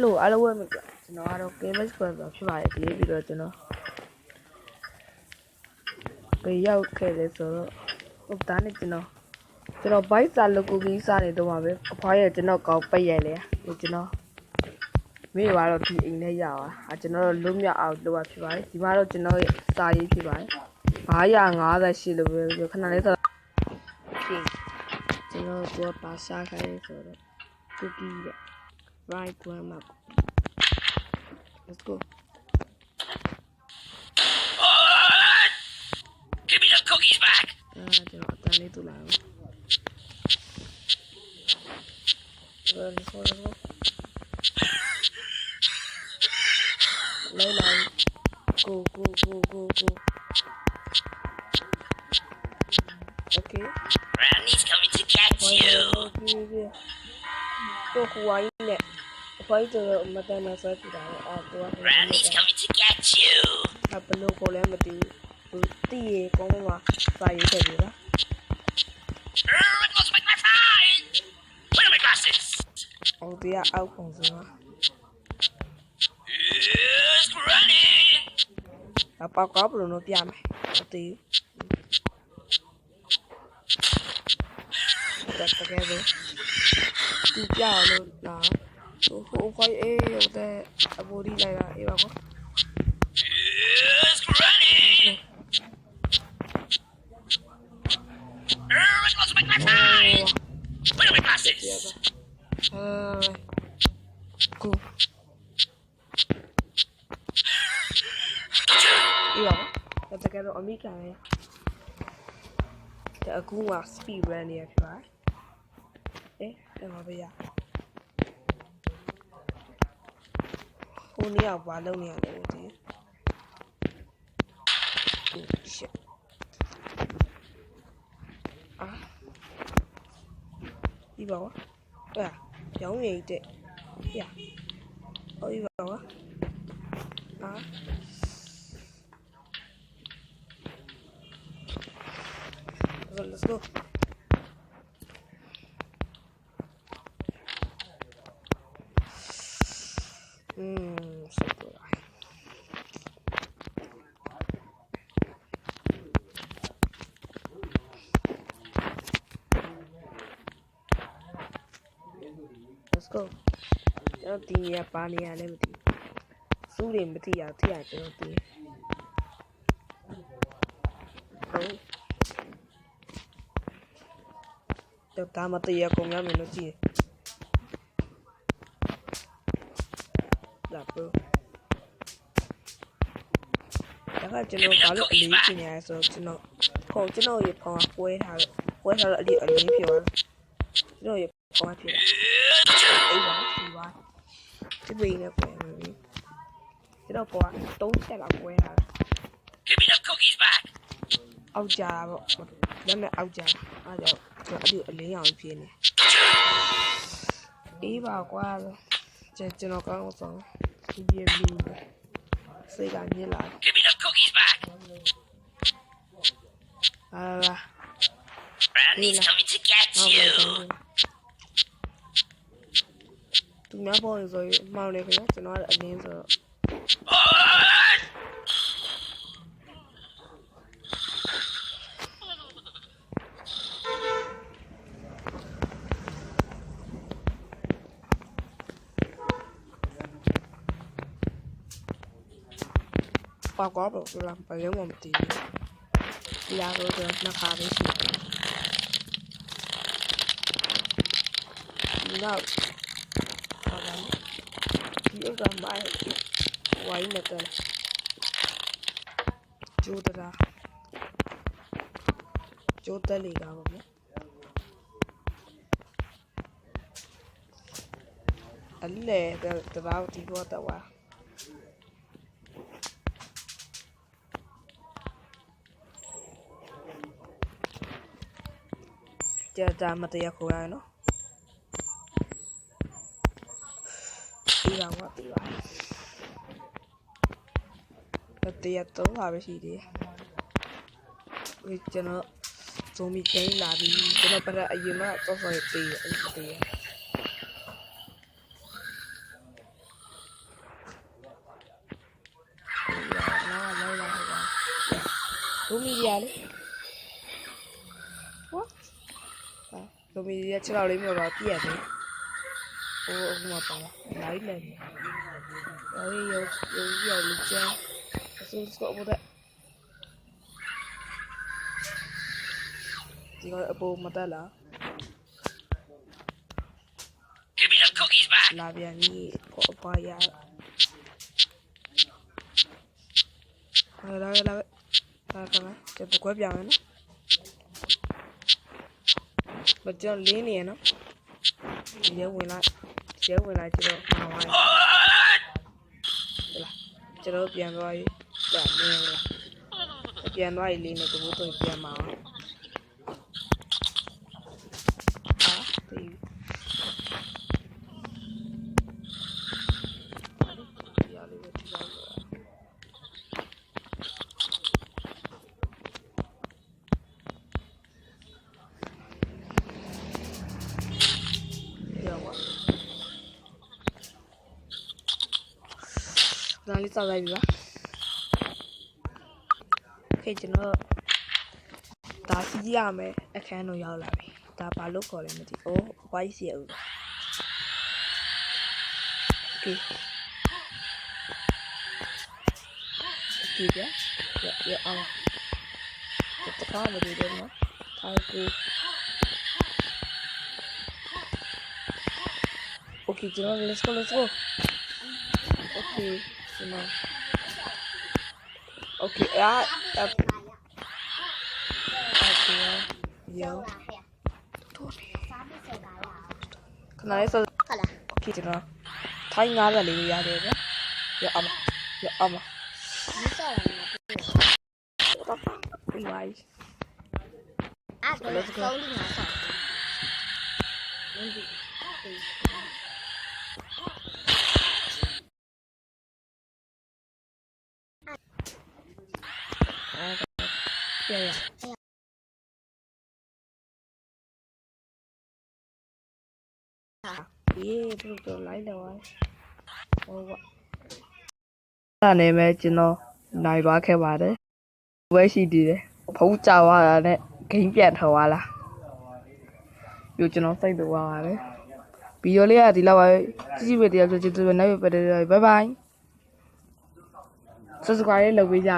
Hello အားလုံးပဲမင်္ဂလာကျွန်တော်ကတော့ Gamers Squad ဖြစ်ပါတယ်ဒီပြီးတော့ကျွန်တော်ဘေးရောက်ခဲ့တယ်ဆိုတော့ဟုတ်တာနဲ့ကျွန်တော် bike စာလုပ်ကိုကြီးစားနေတော့မှာပဲအဖွားရဲ့ကျွန်တော်ကောင်းပိတ်ရိုက်လေဒီကျွန်တော်မိဘတော့ဒီအိမ်နဲ့ရပါကျွန်တော်တို့လွတ်မြောက်အောင်လုပ်ရဖြစ်ပါတယ်ဒီမှာတော့ကျွန်တော်ရဲ့စာရေးဖြစ်ပါတယ်958လို့ပဲခဏလေးဆိုကျွန်တော်ပါစားခိုင်းဆိုတော့ cookie ရဲ့ right one up let's go give me the cookies back ကျွန်တော်အတန်းလေးတူလာအောင်来来 go okay Granny's coming to catch you တော့ဟိုဝိုင်းနဲ့ဘိုင်းတော့မတန်းနဲ့ဆွဲပြတာတော့ Granny's coming to catch you ဘလို့ကိုလည်းမသိဘူးတီးရေကောင်းမှာစာရေးခဲ့ပြီလား I lost my glasses where are my glasses ဟိုတရားအောက်ပုံစံမှာ Yes Granny အပေါက်ကောက်ဘလို့တော့ပြမယ်မသိဘူးတက်ကြတယ်သူပြလို့လားဟိုခွိုင်းအေးဟုတ်တဲ့အဘူဒီလိုက်တာအေးပါကော Yes Granny I lost my glasses where are my glasses go အေးပါတက်ကြတော့အမိကန်လေအခုက speed run နေရဖြစ်ပါအဲ့မှာပဲရဟိုနေရာဘာလုပ်နေရလဲဒီရှစ်ဒီပါဝါပြောင်းရည်တဲ့ရဟိုဒီပါဝါlet's go so good let's go ကျွန်တော်ဒီနေရာပါနေရလည်းမသိစူးတွေမသိရထိရကျွန်တော်သိတော့ဒါမတရကုန်ရမယ်လို့ကြည့်လာပေါ့ဒါကကျွန်တော်ဘာလို့အလေးကျင်နေရဆိုတော့ကျွန်တော်ရေဖောင်းကွဲထားလို့အလေးပြောတယ်ကျွန်တော်ရေဖောင်းဖြစ်အေးပါဒီပါဒီဘိနဲ့ကွဲပြီကျွန်တော်ပေါ်3ချက်လောက်ကွဲထားတယ် give me the cookies back အောက်ကြတာပေါ့လက်နဲ့အောက်ကြအဲ့တော့ကျွန်တော်အလေးအောင်ဖြစ်နေအေးပါကွာကျွန်တော်ကောင်းဆောင်ဒီပြေပြီးစိတ်ကညစ်လာ give me the cookies back Granny's coming to catch you သူများပေါ်ဆိုရင်မောင်းနေခင်ကျွန်တော်အလင်းဆိုတော့ပါကောတော့သူလာဘယ်လိုမှမသိဘူးဒီလာတော့နှစ်ခါပဲရှိတယ်နောက်ပါလာဒီဥစ္စာမိုင်းဝိုင်းနေတယ်ကျိုးတယ်လေကောဗျအလဲတော့ဒီဘောတော့ဝါကြာမတရားခေါ်ရနော်ဒီတော့ဝတ်ပြီးပါတရားတော့ပါပဲရှိသေးတယ်ကျွန်တော်ဇုံမီကိန်းလာပြီးကျွန်တော်ပြအရင်ကတော့စောစောရေးပေးတယ် မီရလေဟောလိုမီရ6လောက်လေးမြောက်တော့ပြည့်ရတယ်ဟိုအခုမှပါလာနိုင်တယ်ရောလူချမ်းအစိုးစကောဘောတဲ့ဒီကအပေါ်မတက်လာ Give me the cookies back. လာပြန်ပြီပေါ်ပါရလာကျတော့ကွဲပြောင်းမယ်နော်မကြောက်လင်းနေရနော်ရဲဝင်လိုက်ကျတော့မှာပါကျတော့ပြန်သွားရေးကြာနေလားပြန်သွားရေးလေးနဲ့တဘိုးတော့ပြန်မှာနားလေးစောက်လိုက်ပြီပါခေကျွန်တော်ဒါစီးရမယ်အခန်းတော့ရောက်လာပြီဒါဘာလို့ခေါ်လဲမသိဘူးဝိုင်းစီရဦးโอเคပြအောင်တခါမတွေ့တော့နော်ထားကူโอเคကျွန်တော် let's go okay Simon. Okay, yo. Cái này sao? Okay, chị nó thấy ngon là liền ra được á. Yo âm. Ngoài. Let's go. Yeah. Yeah, lại rồi. Là này mẹ chị nó này quá khéo bà đấy. Với gì đi đấy. Phú chào à đấy. Kính biển thầu à là. Dù cho nó xây được à đấy. Bây giờ lấy thì lâu rồi. Chỉ về thì cho chị tôi nói về đây rồi. Bye bye. Subscribe là bây giờ.